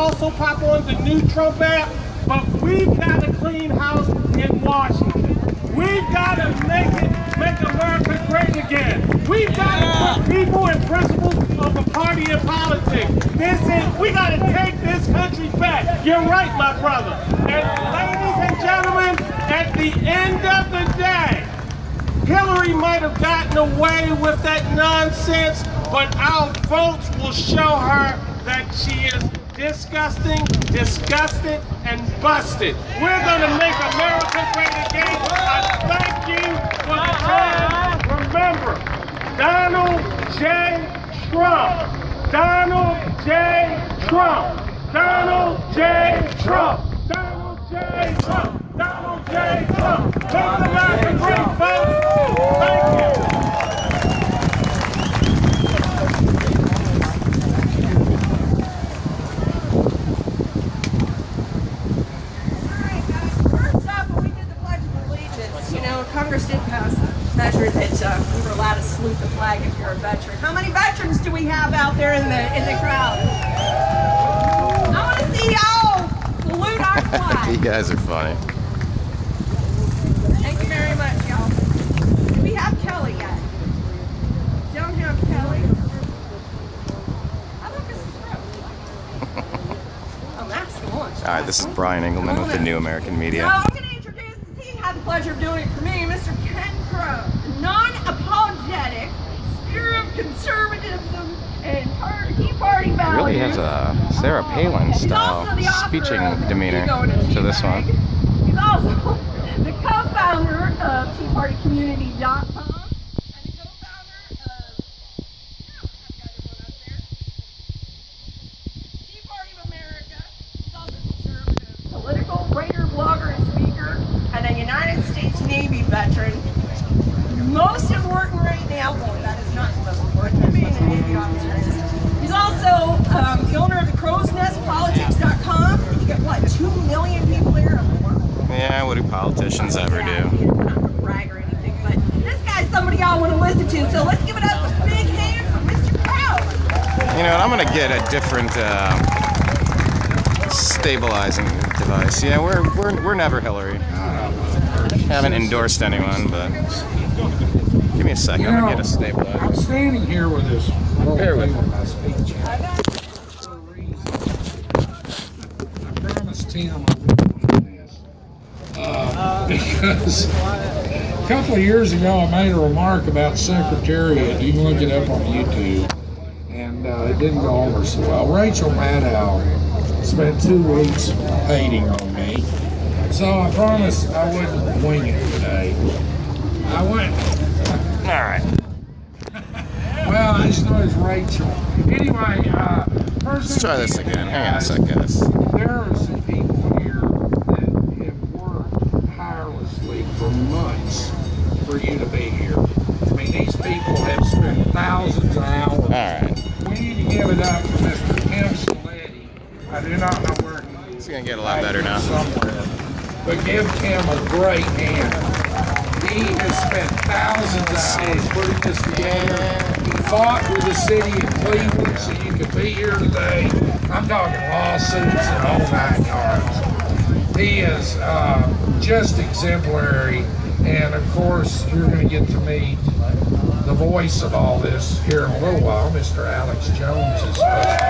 also pop on the new Trump app, but we've got a clean house in Washington. We've got to make America great again. We've got to put people and principles of a party in politics. We got to take this country back. You're right, my brother. And ladies and gentlemen, at the end of the day, Hillary might have gotten away with that nonsense, but our votes will show her that she is disgusting, disgusted, and busted. We're going to make America great again. I thank you for the time. Remember, Donald J. Trump. Donald J. Trump. Donald J. Trump. Donald J. Trump. Donald J. Trump. Make America great, folks. Thank you. Congress did pass a measure that we were allowed to salute the flag if you're a veteran. How many veterans do we have out there in the crowd? I want to see y'all salute our flag. You guys are funny. Thank you very much, y'all. Do we have Kelly yet? Don't have Kelly. How about Mrs. Rose? Oh, that's the one. All right, this is Brian Engelman with the New American Media. I'm going to introduce, he had the pleasure of doing it for me, Mr. Ken Crow, non-apologetic, spirit of conservatism and Tea Party values. Really has a Sarah Palin style speeching demeanor to this one. He's also the co-founder of TeaPartyCommunity.com and the co-founder of Tea Party of America. He's also a conservative political writer, blogger, and speaker, and a United States Navy veteran. Most important right now, well, that is not the most important, being a Navy officer is. He's also the owner of the crowsnestpolitics.com. You got what, 2 million people there? Yeah, what do politicians ever do? I'm not gonna brag or anything, but this guy's somebody y'all want to listen to, so let's give it up a big hand for Mr. Crow. You know what, I'm gonna get a different stabilizing device. Yeah, we're never Hillary. Haven't endorsed anyone, but give me a second. I'm gonna get a stabilizer. I'm standing here with this. Bear with me. My speech. For a reason. I promised Tim I wouldn't do this. Because a couple of years ago I made a remark about Secretariat. You can look it up on YouTube. And it didn't go over so well. Rachel Maddow spent 2 weeks hating on me. So I promised I wouldn't wing it today. I went. All right. Well, I just know it's Rachel. Anyway, Let's try this again. Hang on a sec, guys. There are some people here that have worked tirelessly for months for you to be here. I mean, these people have spent thousands of hours. All right. We need to give it up to Mr. Tim Saletti. I do not know where he is. It's gonna get a lot better now. Somewhere. But give Tim a great hand. He has spent thousands of hours putting this together. He fought with the city of Cleveland so you could be here today. I'm talking lawsuits and all 9 yards. He is just exemplary. And of course, you're going to get to meet the voice of all this here in a little while. Mr. Alex Jones is supposed to be.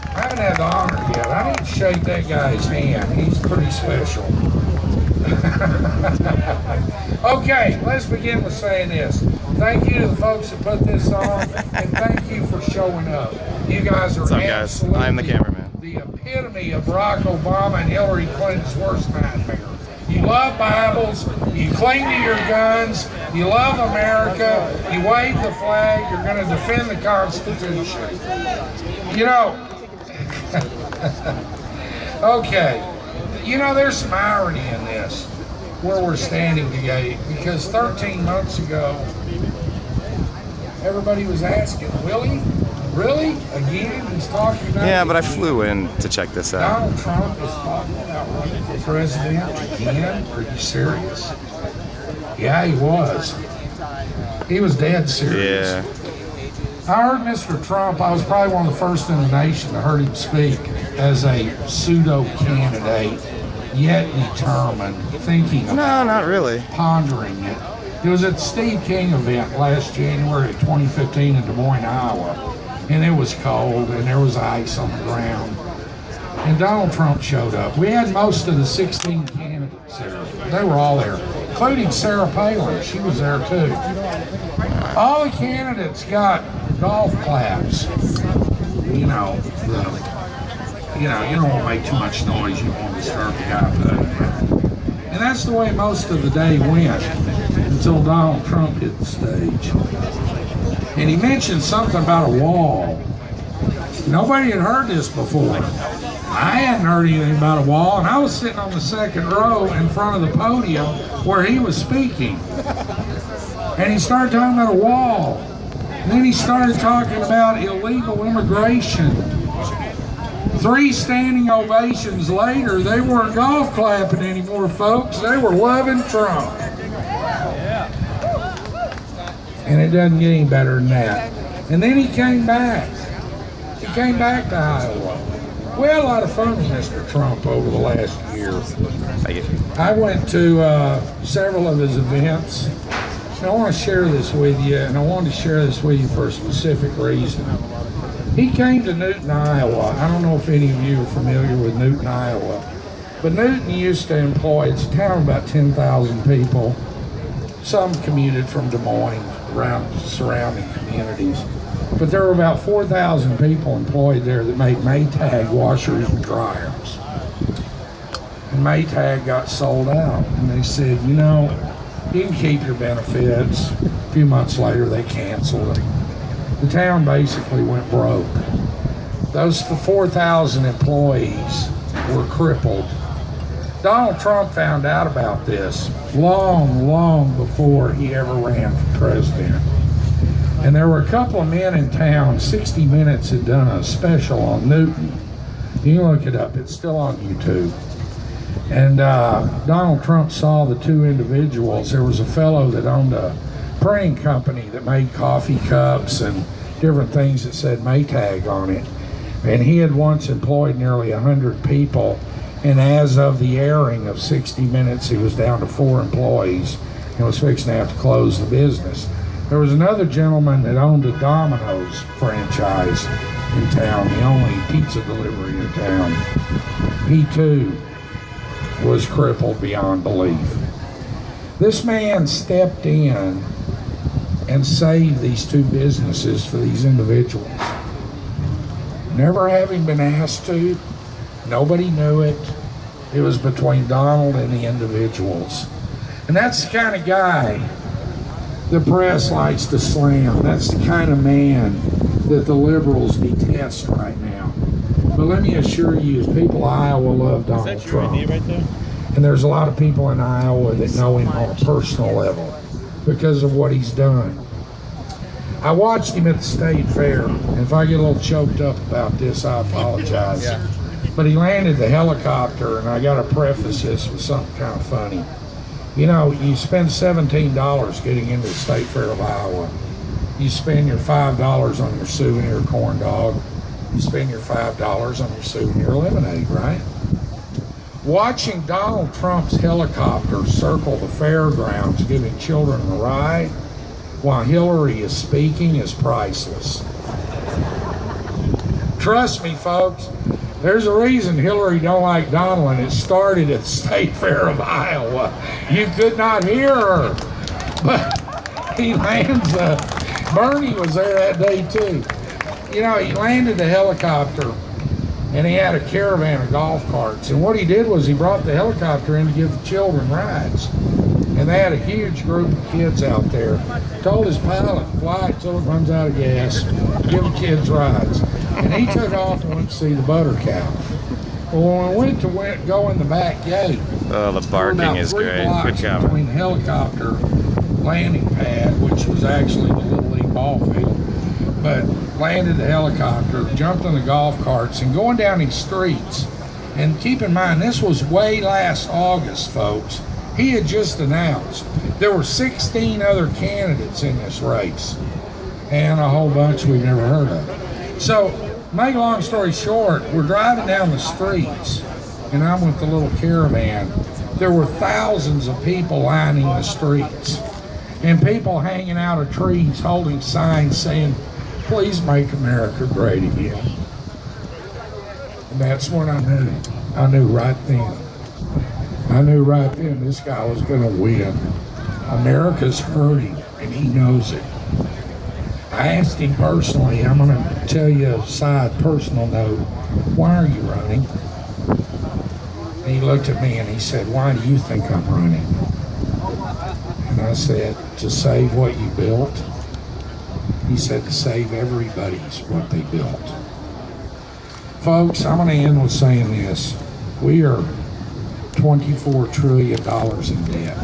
I haven't had the honor yet. I need to shake that guy's hand. He's pretty special. Okay, let's begin with saying this. Thank you to the folks that put this on, and thank you for showing up. You guys are What's up, guys? I'm the cameraman. The epitome of Barack Obama and Hillary Clinton's worst nightmare. You love Bibles, you cling to your guns, you love America, you wave the flag, you're going to defend the Constitution. You know, okay, you know, there's some irony in this, where we're standing today, because 13 months ago, everybody was asking, Willie? Really? Again? He's talking about Yeah, but I flew in to check this out. Donald Trump is talking about running for president again? Are you serious? Yeah, he was. He was dead serious. Yeah. I heard Mr. Trump, I was probably one of the first in the nation to heard him speak as a pseudo-candidate, yet determined, thinking No, about not really. pondering it. It was at the Steve King event last January of 2015 in Des Moines, Iowa. And it was cold and there was ice on the ground. And Donald Trump showed up. We had most of the 16 candidates there. They were all there, including Sarah Palin. She was there too. All the candidates got golf claps. You know, you don't want to make too much noise. You don't want to disturb the guy putting it. And that's the way most of the day went until Donald Trump hit the stage. And he mentioned something about a wall. Nobody had heard this before. I hadn't heard anything about a wall, and I was sitting on the second row in front of the podium where he was speaking. And he started talking about a wall. And then he started talking about illegal immigration. 3 standing ovations later, they weren't golf clapping anymore, folks. They were loving Trump. And it doesn't get any better than that. And then he came back. He came back to Iowa. We had a lot of fun with Mr. Trump over the last year. I went to several of his events. And I want to share this with you, and I wanted to share this with you for a specific reason. He came to Newton, Iowa. I don't know if any of you are familiar with Newton, Iowa, but Newton used to employ, it's a town of about 10,000 people. Some commuted from Des Moines, around surrounding communities. But there were about 4,000 people employed there that made Maytag washers and dryers. And Maytag got sold out. And they said, you know, you can keep your benefits. A few months later, they canceled it. The town basically went broke. Those 4,000 employees were crippled. Donald Trump found out about this long before he ever ran for president. And there were a couple of men in town. 60 Minutes had done a special on Newton. You can look it up. It's still on YouTube. And Donald Trump saw the 2 individuals. There was a fellow that owned a printing company that made coffee cups and different things that said Maytag on it. And he had once employed nearly 100 people. And as of the airing of 60 Minutes, he was down to 4 employees and was fixing to have to close the business. There was another gentleman that owned a Domino's franchise in town, the only pizza delivery in town. He too was crippled beyond belief. This man stepped in and saved these 2 businesses for these individuals. Never having been asked to, nobody knew it. It was between Donald and the individuals. And that's the kind of guy the press likes to slam. That's the kind of man that the liberals detest right now. But let me assure you, people of Iowa love Donald Trump. Right there? And there's a lot of people in Iowa that know him on a personal level because of what he's done. I watched him at the state fair, and if I get a little choked up about this, I apologize. Yeah. But he landed the helicopter, and I got to preface this with something kind of funny. You know, you spend $17 getting into the State Fair of Iowa. You spend your $5 on your souvenir corn dog. You spend your $5 on your souvenir lemonade, right? Watching Donald Trump's helicopter circle the fairgrounds giving children a ride while Hillary is speaking is priceless. Trust me, folks. There's a reason Hillary don't like Donald, and it started at the State Fair of Iowa. You could not hear her. But he lands, Bernie was there that day too. You know, he landed the helicopter, and he had a caravan of golf carts. And what he did was he brought the helicopter in to give the children rides. And they had a huge group of kids out there. Told his pilot, fly it till it runs out of gas, give the kids rides. And he took off and went to see the butter cow. Well, when we went to go in the back gate, Oh, the barking is great. Good job. between the helicopter landing pad, which was actually the Little League ball field, but landed the helicopter, jumped on the golf carts, and going down these streets. And keep in mind, this was way last August, folks. He had just announced there were 16 other candidates in this race. and a whole bunch we've never heard of. So, make a long story short, we're driving down the streets, and I'm with the little caravan. There were thousands of people lining the streets, and people hanging out of trees holding signs saying, "Please make America great again." And that's when I knew. I knew right then. I knew right then this guy was going to win. America's hurting, and he knows it. I asked him personally, I'm going to tell you a side personal note, why are you running? And he looked at me and he said, "Why do you think I'm running?" And I said, "To save what you built." He said, "To save everybody's what they built." Folks, I'm going to end with saying this. We are $24 trillion in debt.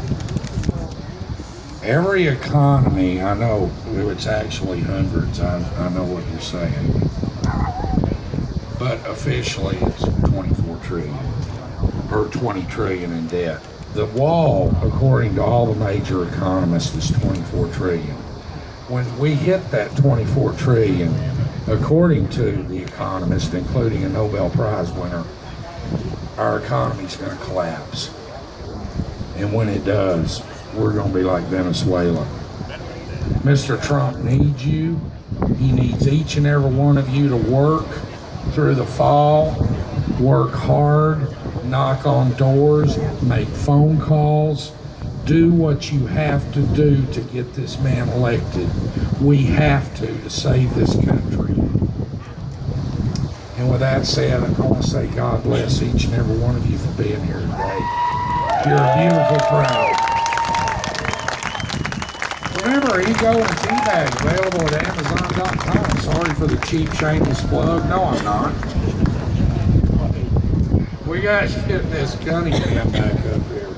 Every economy, I know it's actually hundreds, I know what you're saying, but officially it's 24 trillion, or 20 trillion in debt. The wall, according to all the major economists, is 24 trillion. When we hit that 24 trillion, according to the economists, including a Nobel Prize winner, our economy's going to collapse. And when it does, we're going to be like Venezuela. Mr. Trump needs you. He needs each and every one of you to work through the fall, work hard, knock on doors, make phone calls, do what you have to do to get this man elected. We have to save this country. And with that said, I want to say God bless each and every one of you for being here today. You're a beautiful crowd. Remember, Ego and Teabag available at Amazon.com. Sorry for the cheap, shameless plug. No, I'm not. We got to get this gunny man back up here.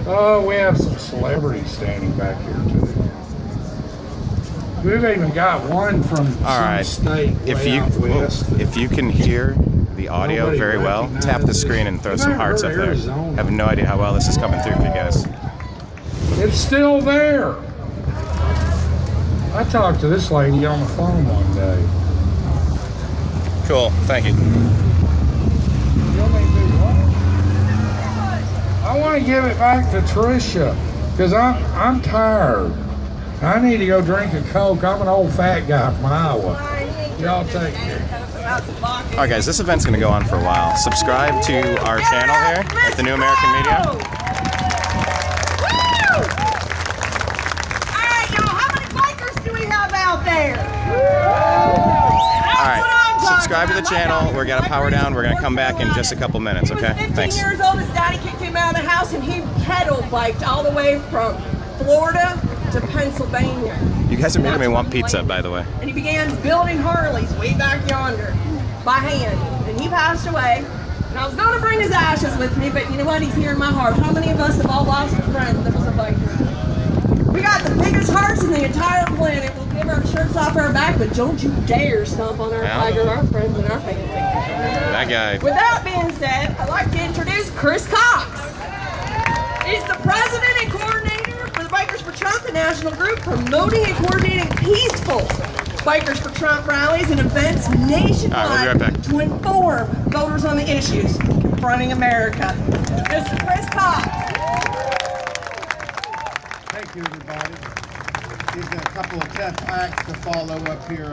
Oh, we have some celebrities standing back here, too. We've even got one from some state way out west. If you can hear the audio Nobody very well, tap the screen and throw some hearts up there. I have no idea how well this is coming through for you guys. It's still there. I talked to this lady on the phone one day. Cool, thank you. I want to give it back to Tricia because I'm tired. I need to go drink a Coke. I'm an old fat guy from Iowa. Y'all take care. All right, guys, this event's going to go on for a while. Subscribe to our channel here at the New American Media. Subscribe to the channel. We're gonna power down. We're gonna come back in just a couple minutes. Okay. He was 15 Thanks. years old. His daddy kicked him out of the house, and he pedal biked all the way from Florida to Pennsylvania. You guys are making me want pizza, by the way. And he began building Harleys way back yonder by hand. And he passed away. And I was going to bring his ashes with me, but you know what? He's here in my heart. How many of us have all lost a friend that was a biker? We got the biggest hearts in the entire planet. We'll give our shirts off our back, but don't you dare stomp on our flag or our friends and our family. That guy. With that being said, I'd like to introduce Chris Cox. He's the president and coordinator for the Bikers for Trump, the national group promoting and coordinating peaceful Bikers for Trump rallies and events nationwide we'll be right back. to inform voters on the issues confronting America. Mr. Chris Cox. Thank you, everybody. These are a couple of tough acts to follow up here.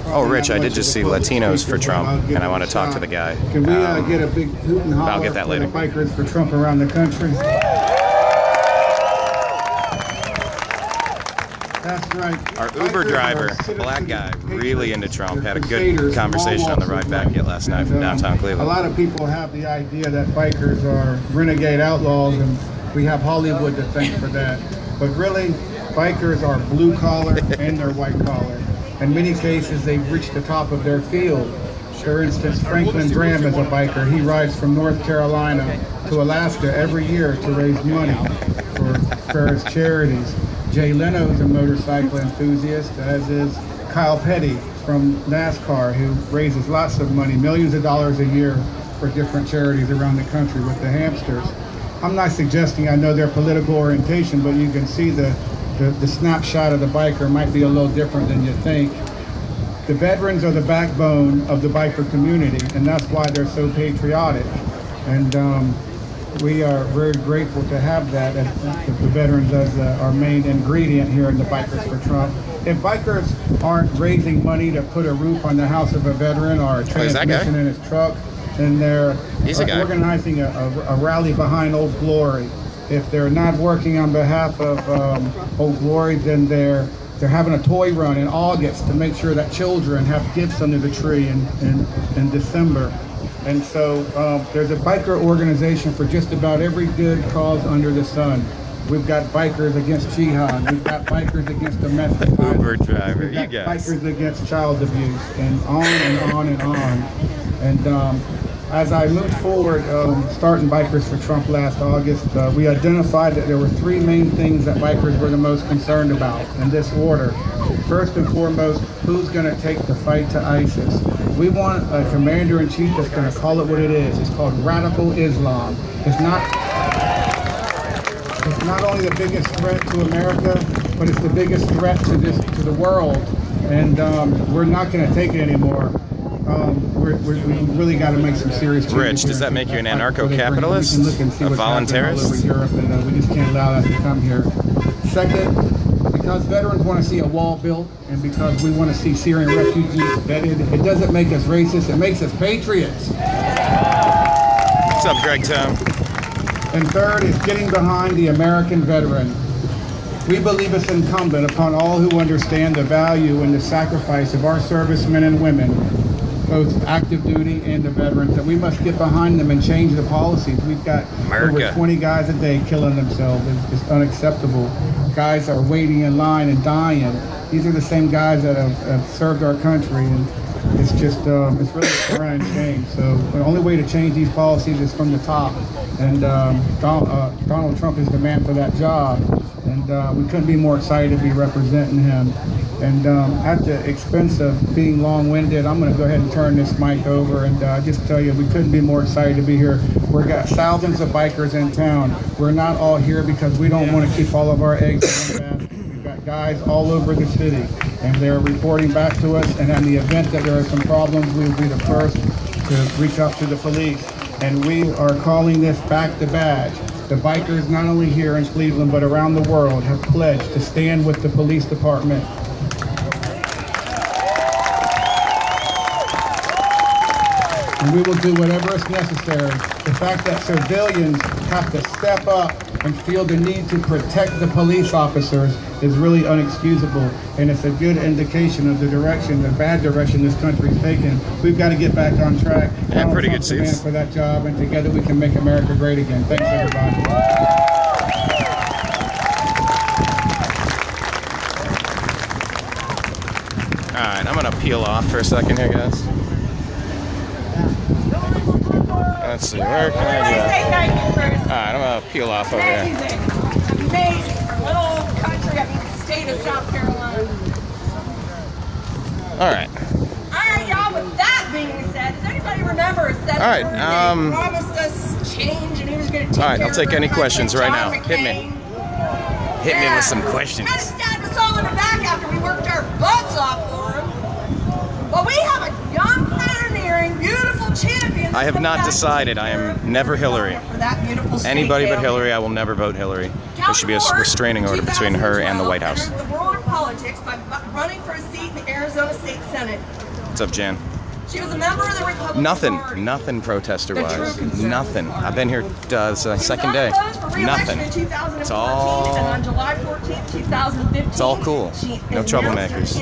Oh, Rich, I did just see Latinos for Trump, and I want to talk to the guy. Can we get a big hoot and holler I'll get that for later. the Bikers for Trump around the country? That's right. Our Uber driver, black guy, really into Trump. Had a good conversation on the ride back yet last night from downtown A Cleveland. lot of people have the idea that bikers are renegade outlaws, and we have Hollywood to thank for that. But really, bikers are blue collar and they're white collar. In many cases, they've reached the top of their field. For instance, Franklin Graham is a biker. He rides from North Carolina to Alaska every year to raise money for various charities. Jay Leno is a motorcycle enthusiast, as is Kyle Petty from NASCAR, who raises lots of money, millions of dollars a year for different charities around the country with the hamsters. I'm not suggesting I know their political orientation, but you can see the the snapshot of the biker might be a little different than you think. The veterans are the backbone of the biker community, and that's why they're so patriotic. And we are very grateful to have that, the veterans as our main ingredient here in the Bikers for Trump. If bikers aren't raising money to put a roof on the house of a veteran or a transmission in his truck, then they're organizing a rally behind Old Glory. If they're not working on behalf of Old Glory, then they're having a toy run in August to make sure that children have gifts under the tree in December. And so there's a biker organization for just about every good cause under the sun. We've got bikers against jihad. We've got bikers against domestic violence. Uber driver, We've got you guys. bikers against child abuse, and on and on and on. And as I moved forward, starting Bikers for Trump last August, we identified that there were three main things that bikers were the most concerned about in this order. First and foremost, who's going to take the fight to ISIS? We want a commander-in-chief that's going to call it what it is. It's called radical Islam. It's not only the biggest threat to America, but it's the biggest threat to the world. And we're not going to take it anymore. We really got to make some serious changes. Rich, does that make you an anarcho-capitalist? A voluntarist? All over Europe, and we just can't allow that to come here. Second, because veterans want to see a wall built, and because we want to see Syrian refugees vetted, it doesn't make us racist, it makes us patriots. What's up, Greg Tom? And third is getting behind the American veteran. We believe it's incumbent upon all who understand the value and the sacrifice of our servicemen and women, both active duty and the veterans, that we must get behind them and change the policies. We've got over 20 guys a day killing themselves. It's just unacceptable. Guys are waiting in line and dying. These are the same guys that have served our country, and it's just, it's really a crying shame. So the only way to change these policies is from the top, and Donald Trump is the man for that job, and we couldn't be more excited to be representing him. And at the expense of being long-winded, I'm going to go ahead and turn this mic over and just tell you we couldn't be more excited to be here. We've got thousands of bikers in town. We're not all here because we don't want to keep all of our eggs in one basket. We've got guys all over the city, and they're reporting back to us. And in the event that there are some problems, we will be the first to reach out to the police. And we are calling this Back the Badge. The bikers, not only here in Cleveland, but around the world, have pledged to stand with the police department. And we will do whatever is necessary. The fact that civilians have to step up and feel the need to protect the police officers is really unexcusable. And it's a good indication of the direction, the bad direction this country's taken. We've got to get back on track. Yeah, pretty good seats. For that job, and together we can make America great again. Thanks, everybody. All right, I'm gonna peel off for a second here, guys. Let's see, where can I do that? Alright, I'm gonna peel off over here. Amazing. Amazing. Our little country, I mean, state of South Carolina. Alright. Alright, y'all, with that being said, does anybody remember Senator Biden promised us change and he was going to take Alright, I'll take any questions right now. Hit me. Hit me with some questions. Kind of stabbed us all in the back after we worked our butts off for him. But we have a young, pioneering, beautiful champion. I have not decided. I am never Hillary. Anybody but Hillary, I will never vote Hillary. There should be a restraining order between her and the White House. The world of politics by running for a seat in the Arizona State Senate. What's up, Jan? She was a member of the Republican Party. Nothing protester-wise. Nothing. I've been here second day. Nothing. It's all. And on July 14th, 2015, it's all cool. No troublemakers.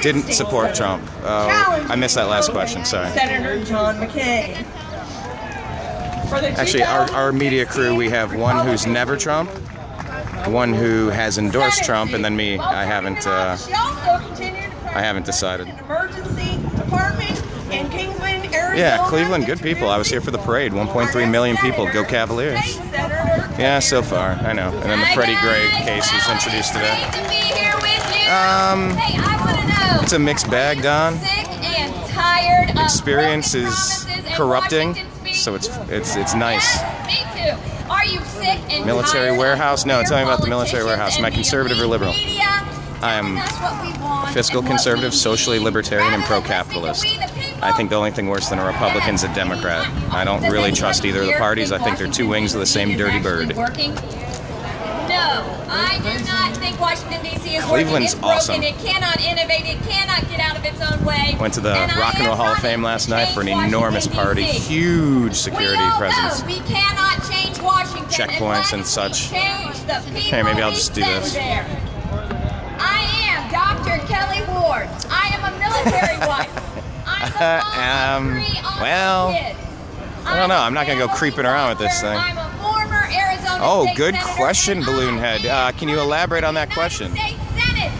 Didn't support Trump. I missed that last question. Sorry. Senator John McCain. Actually, our media crew, we have one who's never Trump, one who has endorsed Trump, and then me. I haven't decided. Emergency department in Kingsland, Arizona. Yeah, Cleveland, good people. I was here for the parade. 1.3 million people. Go Cavaliers. Yeah, so far. I know. And then the Freddie Gray case was introduced today. Great to be here with you. Hey, I want to know. It's a mixed bag, Don. Sick and tired of Experience broken is promises and corrupting, Washington speech. so it's nice. Yes, me too. Are you sick and Military tired warehouse? of No, your tell me about the military politicians warehouse. Am I and the conservative or elite liberal? media? I am That's what we want fiscal and what conservative, we socially need. libertarian, and Rather than listening pro-capitalist. to we the people, I think the only thing worse than a Republican is a Democrat. I don't really trust either of the parties. I think they're two wings of the same dirty bird. Working? No, I do not think Washington, D.C. is Cleveland's working. It's awesome. broken. It cannot innovate. It cannot get out of its own way. Went to the And I Rock and am Roll Hall of running Fame last to night for an change enormous Washington, party. D.C. Huge security We all presence. know we cannot change Washington Checkpoints and unless such. we change the people Okay, maybe I'll we just do send this. there. I am Dr. Kelly Ward. I am a military wife. I'm a mom of 3 awesome well, kids. I don't know. I'm not gonna go family creeping around with this doctor. thing. I'm a former Arizona Oh, State good Senator, question, and Balloon I Head. am Can you elaborate on that question? United States Senate.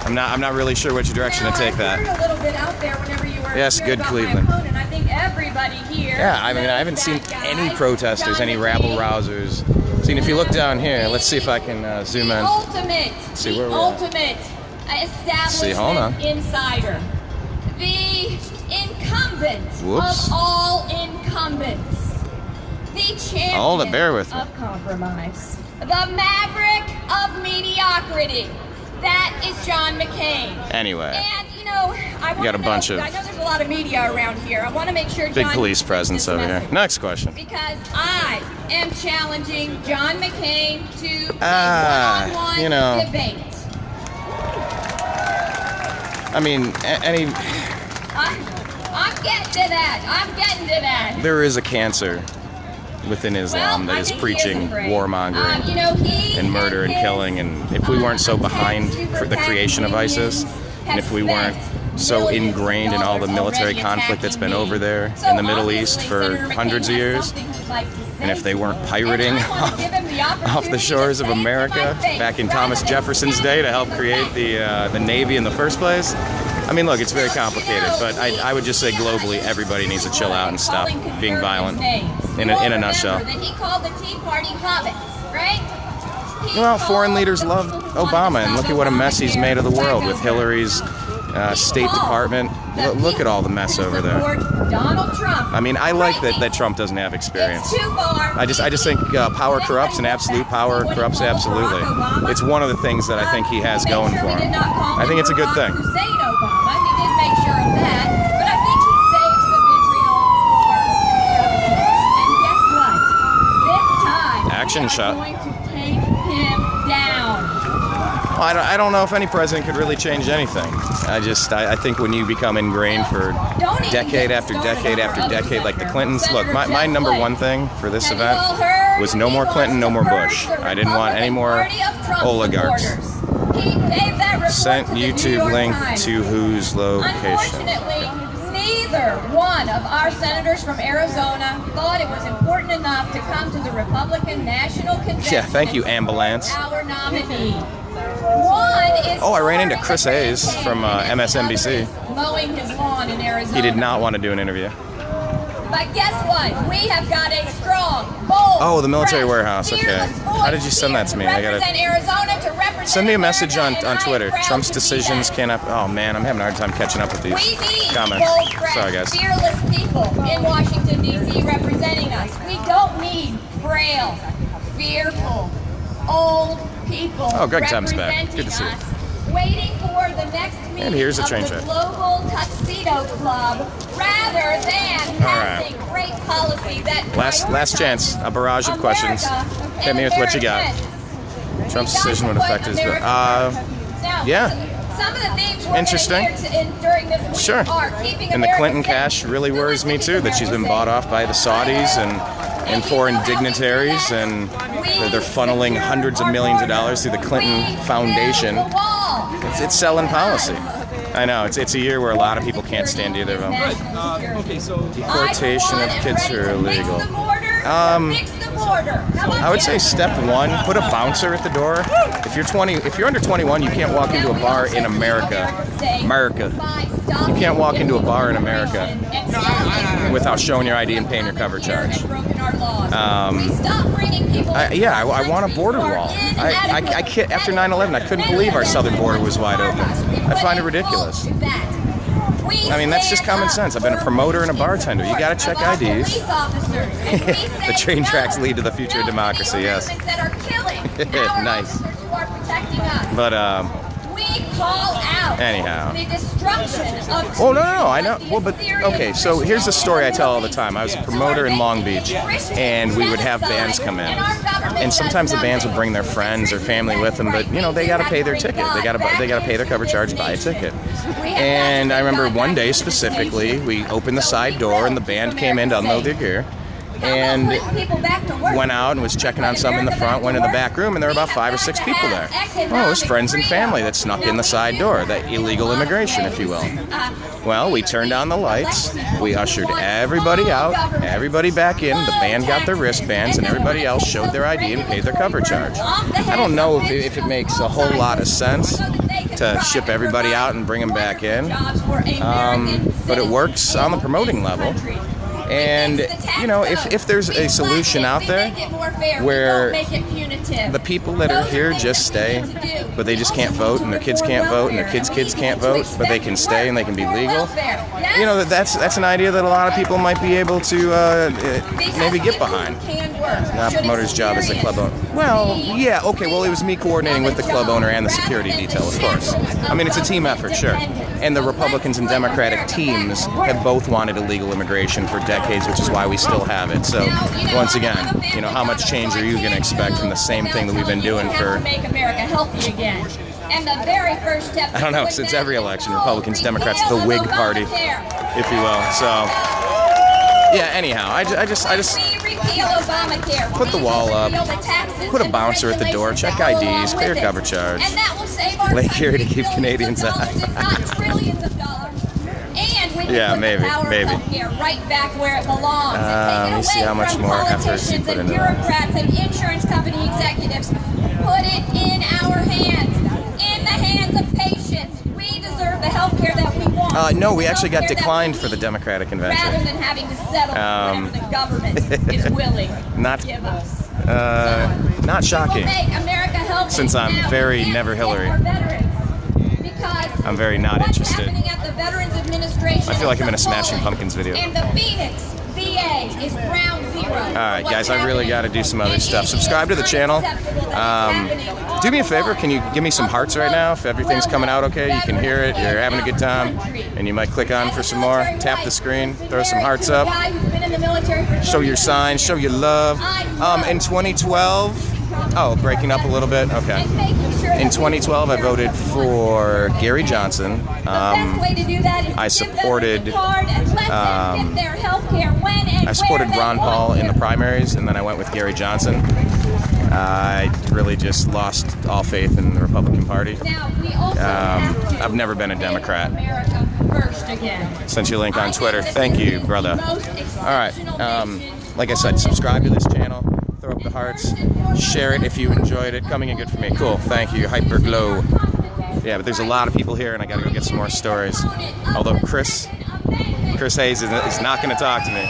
I'm not really sure which direction to take I that. heard a little bit out there whenever you were Yes, here good about Cleveland. My opponent. I think everybody here. Yeah, I mean, I haven't knows seen that guy, any protesters, John any McCain. rabble-rousers. See, if you look down here, let's see if I can zoom The in. ultimate, See the where we're at. ultimate establishment hold on. insider. The incumbent Whoops. of all incumbents. The champion Hold it, bear with me. of compromise. The maverick of mediocrity. That is John McCain. Anyway, And you know, I got a bunch of I know there's a lot of media around here. I want to make sure big John police gets presence this over here. message. Next question. Because I am challenging John McCain to Ah, a one-on-one you know. debate. I mean, any I'm getting to that. I'm getting to that. there is a cancer within Islam Well, that I is think he preaching isn't great. warmongering You know, he and murder and his, killing, and if we weren't so behind for the creation of ISIS, and if we weren't so ingrained in all the military conflict that's been over there in the Middle East for hundreds of years, and if they weren't pirating off the shores of America back in Thomas Jefferson's day to help create the Navy in the first place. I mean, look, it's very complicated, but I would just say globally, everybody needs to chill out and stop being violent. In a nutshell. That he called the Tea Party hobbits, right? He Well, foreign called leaders the love people who wanted to Obama, and stop look at what a mess he's Obamacare made of the world with back Hillary's State Department. Look at all the mess over there. Support Donald Trump. I mean, I like that Trump doesn't have experience. It's too far. I just think power corrupts, and absolute power corrupts absolutely. It's one of the things that I think he has going for him. I think it's a good thing. Hussein Obama. He did make sure of that, but I think he saves the vitriol for conservatives. And guess what? This time, Action we are shot. going to take him down. I don't know if any president could really change anything. I think when you become ingrained for Don't even decade get after started decade on after our other decade, like the senator, Clintons. Look, Senator my Jeff number Flake. one thing for this Have you event all heard? was no He more wants Clinton, no to more purge Bush. the I didn't want any more Republican Party of Trump oligarchs. supporters. He gave that report Sent to the New YouTube York link Times. to whose location. Unfortunately, neither one of our senators from Arizona thought it was important enough to come to the Republican National Convention. Yeah, thank you, and ambulance. support our nominee. One is Oh, I ran into for Chris President Hayes McCain, from, and the MSNBC. other is mowing his lawn in Arizona. He did not want to do an interview. But guess what? We have got a strong, bold, Oh, the military fresh, warehouse, okay. fearless How did you voice send that to me? I gotta- represent Arizona to represent Send me a message on America, and I am Twitter. proud Trump's to be decisions that. cannot. Oh man, I'm having a hard time catching up with these We need comments. bold, fresh, Sorry, guys. fearless people in Washington, D.C. representing us. We don't need frail, fearful, old people Oh, Greg Thames back. representing Good to see you. us, waiting for the next meeting And here's a of train the track. Global Tuxedo Club, rather than passing great policy that Last chance. A barrage of questions. Hit me with what you got. Trump's decision would affect his. Yeah. Some of the things we're Interesting. gonna hear during this week Sure. are keeping And the America Clinton safe. cash really worries me too. That she's been bought off by the Saudis and foreign dignitaries, and they're funneling hundreds of millions of dollars through the Clinton Foundation. It's selling policy. I know, it's a year where a lot of people can't stand either of them. Deportation of kids who are illegal. I would say step one, put a bouncer at the door. If you're under 21, you can't walk into a bar in America. You can't walk into a bar in America without showing your ID and paying your cover charge. I want a border wall. I can't, after 9/11, I couldn't believe our southern border was wide open. I find it ridiculous. I mean, that's just common sense. I've been a promoter and a bartender. You got to check IDs. The train tracks lead to the future of democracy, yes. Nice. But, we call out anyhow. the destruction of Oh, no, I know. Well, but, okay, so here's the story I tell all the time. I was a promoter in Long Beach, and we would have bands come in. And sometimes the bands would bring their friends or family with them, but, you know, they got to pay their ticket. They got to pay their cover charge, buy a ticket. And I remember one day specifically, we opened the side door, and the band came in to unload their gear. And went out and was checking on some in the front, went in the back room, and there were about 5 or 6 people there. Oh, it was friends and family that snuck in the side door, that illegal immigration, if you will. Well, we turned on the lights, we ushered everybody out, everybody back in, the band got their wristbands, and everybody else showed their ID and paid their cover charge. I don't know if it makes a whole lot of sense to ship everybody out and bring them back in, but it works on the promoting level. And, you know, if there's a solution out there where the people that are here just stay, but they just can't vote, and their kids can't vote, and their kids' kids can't vote, but they can stay and they can be legal, you know, that's an idea that a lot of people might be able to maybe get behind. Not promoter's job as the club owner. Well, yeah, okay, well, it was me coordinating with the club owner and the security detail, of course. I mean, it's a team effort, sure. And the Republicans and Democratic teams have both wanted illegal immigration for decades, which is why we still have it. So, once again, you know, how much change are you going to expect from the same thing that we've been doing for... Make America healthy again. And the very first step... I don't know, since every election, Republicans, Democrats, the Whig Party, if you will. So, yeah, anyhow, I just put the wall up, put a bouncer at the door, check IDs, pay your cover charge. Lake Erie to keep Canadians out. Yeah, maybe. Right back where it belongs. Let me see how much more effort you put into that. Bureaucrats and insurance company executives put it in our hands, in the hands of patients. We deserve the health care that we want. No, we actually got declined for the Democratic convention. Rather than having to settle whatever the government is willing to give us. Not shocking. Make America healthy since I'm now. very never Hillary. I'm very not interested. I feel like I'm in a Smashing Pumpkins video. And the Phoenix VA is ground zero. Alright guys, I really got to do some other stuff. Subscribe to the channel. Do me a favor, can you give me some hearts right now? If everything's coming out okay, you can hear it, you're having a good time, and you might click on for some more. Tap the screen, throw some hearts up. Show your signs, show your love. In 2012... Oh, breaking up a little bit? Okay. In 2012, I voted for Gary Johnson. I supported Ron Paul in the primaries, and then I went with Gary Johnson. I really just lost all faith in the Republican Party. I've never been a Democrat. Sent you a link on Twitter. Thank you, brother. All right. Like I said, subscribe to this channel. Throw up the hearts, share it if you enjoyed it. Coming in good for me. Cool, thank you. Hyperglow. Yeah, but there's a lot of people here, and I gotta go get some more stories. Although Chris Hayes is not gonna talk to me.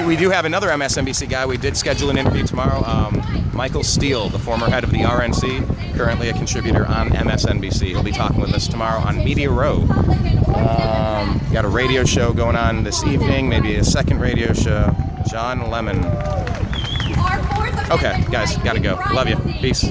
We do have another MSNBC guy. We did schedule an interview tomorrow. Michael Steele, the former head of the RNC, currently a contributor on MSNBC. He'll be talking with us tomorrow on Media Row. Got a radio show going on this evening, maybe a second radio show. John Lemon. Okay, guys, gotta go. Love you. Peace.